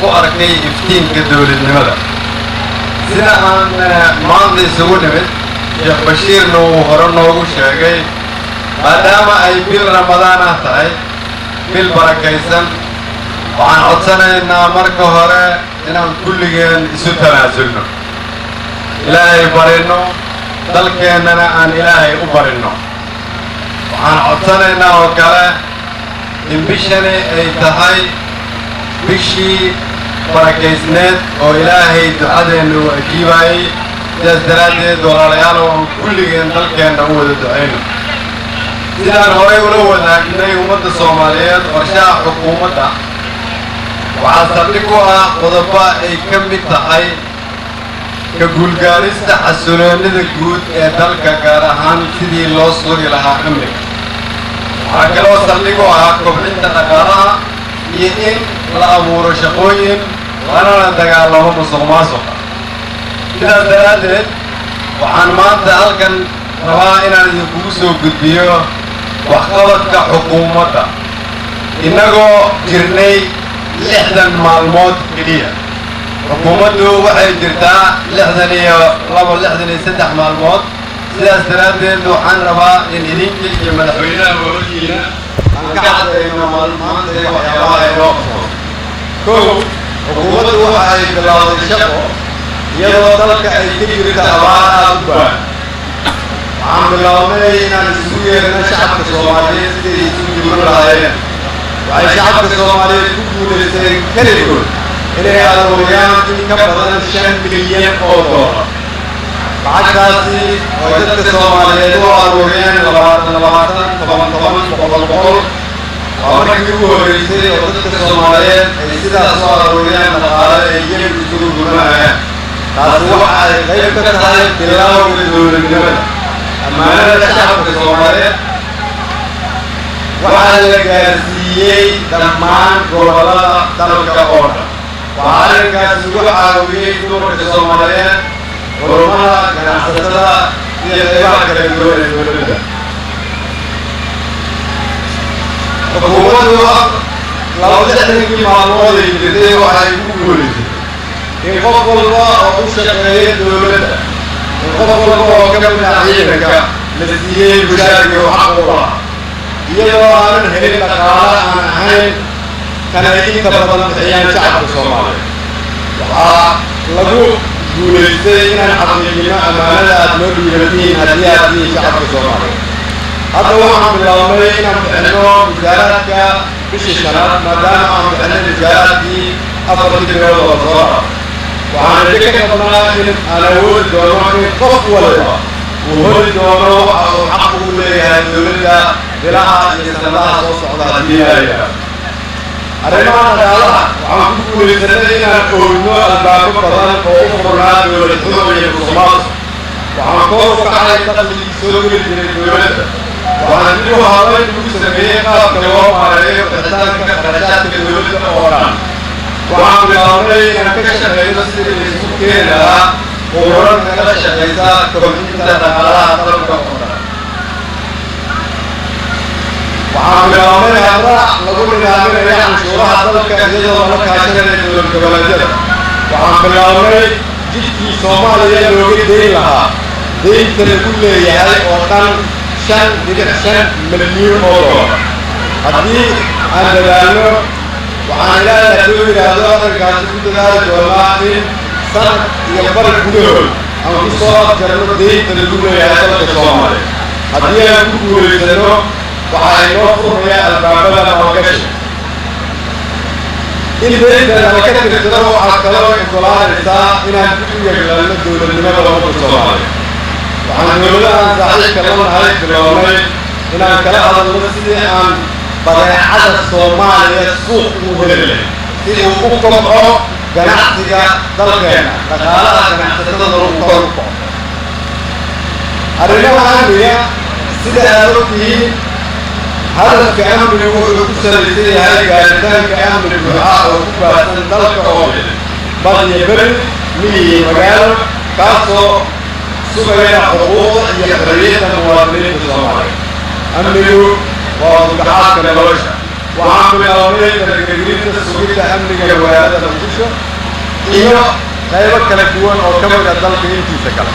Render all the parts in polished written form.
ku arkay iftiinka dowladnimada sida aan maanta isugu nimid sheekh bashiirna uu hore noogu sheegay maadaama ay bil ramadaan ah tahay bil barakaysan waxaan codsanaynaa marka hore inaan kulligeen isu tanaasulno ilaahay barino dalkeennana aan ilaahay u barino waxaan codsanaynaa oo kale in bishani ay tahay bishii barakaysneed oo ilaahay ducadeenna uu ajiibaayey sidaas daraaddeed walaalayaal aan kulligeen dalkeenna u wada ducayno sidaan horey ula wadaagnay ummadda soomaaliyeed qorshaha xukuumadda waxaa saldhig u ah qodobo ay ka mid tahay ka guulgaarista xasiloonida guud ee dalka gaar ahaan sidii loo sugi lahaa amniga waxaa kaloo saldhig u ah kobcinta dhaqaalaha iyo in la abuuro shaqooyin lanana dagaalamo musuqmaasuqa sidaas daraaddeed waxaan maanta halkan rabaa inaan idinkugu soo gudbiyo waxqabadka xukuumadda innagoo jirnay 60 maalmood keliya xukuumaddu waxay jirtaa 63 maalmood sidaas daraaddeed waxaan rabaa in idinka iyo madaxweynaha hooyiina aan ka cadayno maanta waxyaabaha ay noo qabto kow xukuumaddu waxa ay bilowday shaqo iyadoo dalka ay ka jirta abaar aad u baahan waxaan bilownay inaan isugu yeerno shacabka soomaaliyeed siday isugu jiban lahaayeen waxay shacabka soomaaliyeed ku guulaysteen keligood inay aruuriyaan in ka badan 5 milyan oo doolar lacagtaasi oo dadka soomaaliyeed u aruuriyeen 20 waa markii ugu horreysay oo dadka soomaaliyeed ay sidaas u aruuriyeen dhaqaale ay iyagu isugu gurmanayaan taasi waxa ay qayb ka tahay bilowga dowladnimada ammaanada shacabka soomaaliyeed waxaa la gaarsiiyey dhammaan gobollada dalka oo dhan waxaa arrinkaas ugu caawiyey dumarka soomaaliyeed xarumaha ganacsatada iyo qaybaha kala duwan ee dowladda xukuumaddu 60 maalmood ay jirtay waxay ku guulaysay in qof walba oo u shaqeeya dowladda in qof walba oo ka mid ah ciidanka la siiyey mushaarkii uu xaq u lahaa iyadoo aanan helin dhaqaale aan ahayn kana inta badan bixiyaan shacabka soomaaliyeed waxaa lagu guulaystay inaan xaqiijino ammaanada aad noo dhiibatiin haddii aad tihiin shacabka soomaaliyeed hadda waxaan bilownay inaan bixinno mushaaraadka bishii shanaad maadaama aan bixinay mushaaraadkii 4 bilood oo soo dhaaf waxaan rajo ka qabnaa in aan awoodi doono in qof walba uu hori doono waxa uu xaq ugu leeyahay dowladda bilaha iyo sanadaha soo socda haddii ay arrimaha dhaqaalaha waxaan ku guulaysanay inaan oogno albaabo badan oo u furnaa dowlad xumo iyo musuqmaasuq waxaan kor u kacay dakhligii soo geli jiray dowladda waxaan dib u habeyn ugu sameeyey qaabka loo maareeyo bixitaanka kharashaadka dowladda oo dhan waxaan bilownay inaan ka shaqeyno sidii la isku keeni lahaa qururan kala shaqeysa kobcinta dhaqaalaha dalka oo dhan waxaan bilownay habraac lagu nidaaminayo canshuuraha dalka iyadoo lala kaashanaya dowlad goboleedyada waxaan bilownay jidkii soomaaliya looga dayn lahaa daynta lagu leeyahay oo dhan 5.5 milyan oo doolar haddii aan dadaalno waxaan ilaahay hadduu yidhaahdo arrinkaasi ku dadaali doonaa in sanad iyo bar gudahood aan ku soo afjarno daynta lagu leeyahay dalka soomaaliya haddii aan ku guulaysano waxaa inoo furmaya albaabada maalgashi in daynta lama ka tirtiro waxaa kaloo ogolaanaysaa inaan dib u yeeglalno dowladnimada ummadda soomaaliya waxaan dowladahan saaxiibka la nahay bilownay inaan kala hadalno sidii aan badeecada soomaaliya suuq ugu heli lahayn si uu u kobco ganacsiga dalkeena dhaqaalaha ganacsatada lagu kor u kaco arrimaha amniga sida aad ogtihiin hadafka amnigu wuxuu ku salaysan yahay gaaritaanka amni buuxa oo ku baahsan dalka oo bad iyo beri miyi iyo magaalo kaasoo sugaya xuquuqda iyo xorriyadda muwaadiniinta soomaaliyeed amnigu waa udgaxaadka nolosha وعم بالأولين الجريدين السوقية أمنية الولايات المقدسة إيوه خيبك كالكوان أو كم يقدر في سكلا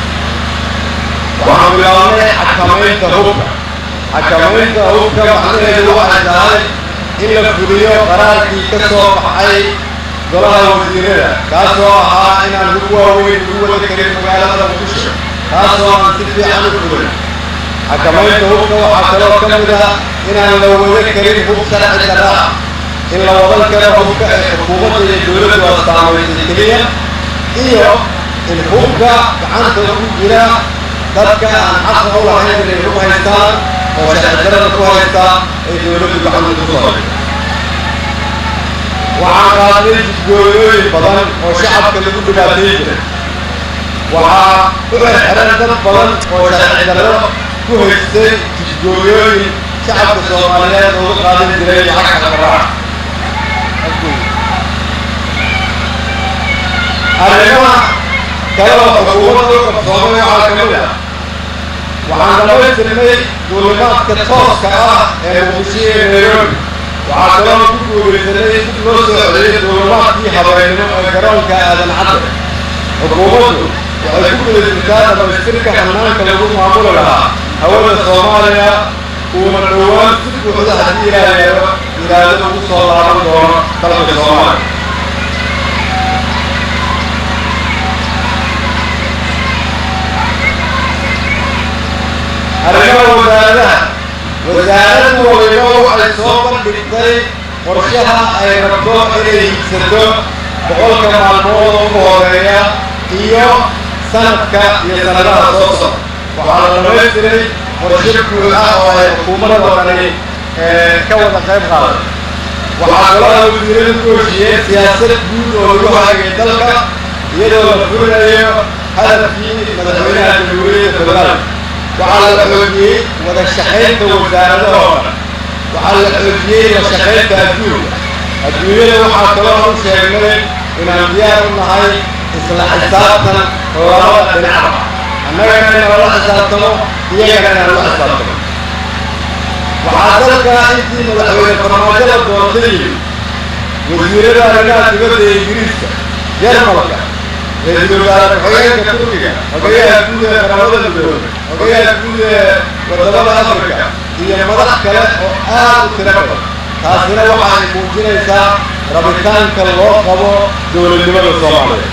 وعم بالأولين حكمين تهوكا معناه الواحد هاي إلا فيديو قرار في كسر حي ضلها وزيرها كاسوا إن الهو وين هو الكريم وعلى المقدسة كاسوا تبي عن الفضل حكمين تهوكا وحكلوا كم ده إن لو الكريم هو شرع الشرع إلا وضل كره حكومة الدولة والصامة الإسلامية إيوه الحكومة عن تقول ذلك عن حق أول حين الحكومة وشهدنا الكويتا الدولة بعمل الصالح وعن قانون الجويل بدن وشعب كل بلادين وعن حرندن بدن وشهدنا كويتا الجويل شعب الصوماليين وقادم جريء حق الراحة أرجونا كلام حكومة الصومالية على كملها وعن رئيس المي دولمات كتوس كأه المشير نيروبي وعن كلام كل رئيس نص عليه دولمات في حبايبنا الجرام كأذن حتى حكومته وكل الإنسان بالشركة حنان كلهم معمول لها هو الصومالية ومنوان سكوا هذا حديث إلى الوصول على دور طلب الصومال أرجو وزارة وينو الصوب بالتالي ورشها أي ربطوا إليه سدوا بقول كما الموضوع مهورية إيو سنة يسنرها صوصا وعلى الرئيس ورشكوا الأهوى حكومة الوطنية كوضا خيب غالب وعلى الله وزيرين كوشيين سياسة بود ولوها يدلك يدو الفرنية هذا في مدحوينها الجمهورية الفدرالية وعلى الحوثيين ودشحيت وزارته وعلى الحوثيين ودشحيت الدنيا وحاكلهم شيئين إن أنبياء النهاية إصلاح حسابنا ورابط بنعمة أننا كان الله حسابتنا هي كان الله حسابتنا وحاصلك أنت مدحوين فرماجل الدولتين وزيرنا لنا تبدأ إنجليزا جرمالك يجب على الحياة كتوريا وكيا يكون كرامة الدولة وكيا يكون ودولة أفريقيا هي مدح كلا تركوا خاصنا وعن موجنا إنسان ربطان كالله قبو دول الدول الصومالية